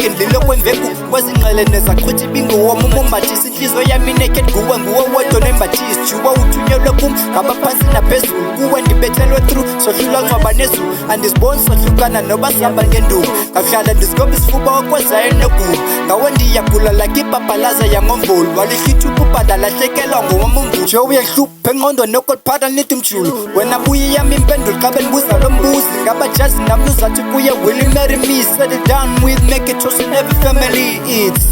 yonke ndlilo kwemveku kwezingqele nezaqhuthi binguwoma umombathisi inhliziyo yami naked nguwe wodwa nembathisi juwa uthunyelwe kum ngabaphansi naphezulu kuwe ndibethelwe through sohlulwa ncwaba nezulu andiziboni sohlukana noba sihamba ngenduku ngakuhlala ndisigomba isifuba okwenzayo negulu ngawe ndiyagula like ibhabhalaza yangomvulu walihlithi ukubhada lahlekelwa ngowamungulu nje uyehlupha engqondweni okoliphatha nithi mjulu wena buye yami impendulo xa bendibuza lo mbuzi ngabajazi namluzathi kuye will you marry me settle down with make it toast in every family it's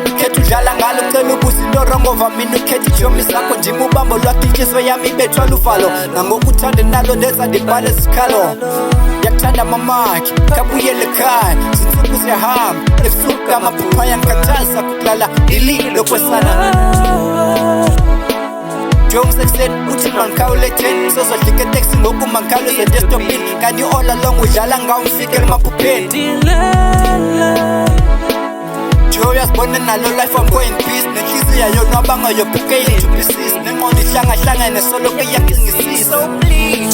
ukhetha udlala ngalo cela ubusa into wrong over mina ukhetha ijomi zakho njima ubambo lwakho inhliziyo yami ibethwala uvalo nangokuthanda nalo ndenza ndibhale sikhalo yakuthanda mamakhe kabuyele ekhaya zinsuku ziyahamba ebusuku amaphupha yankathaza kukulala ililo kwesana Jones said uthi mangikhawuletheni sozodlika eteksi ngoku mangikhawuleze estopini kanti all along udlala ngawo mfikele emaphupheni uyazibona nalo life I'm going peace nenhliziyo yayonwaba ngayophuke into pieces nengqondo ihlangahlangene solo kuyacingisisa so please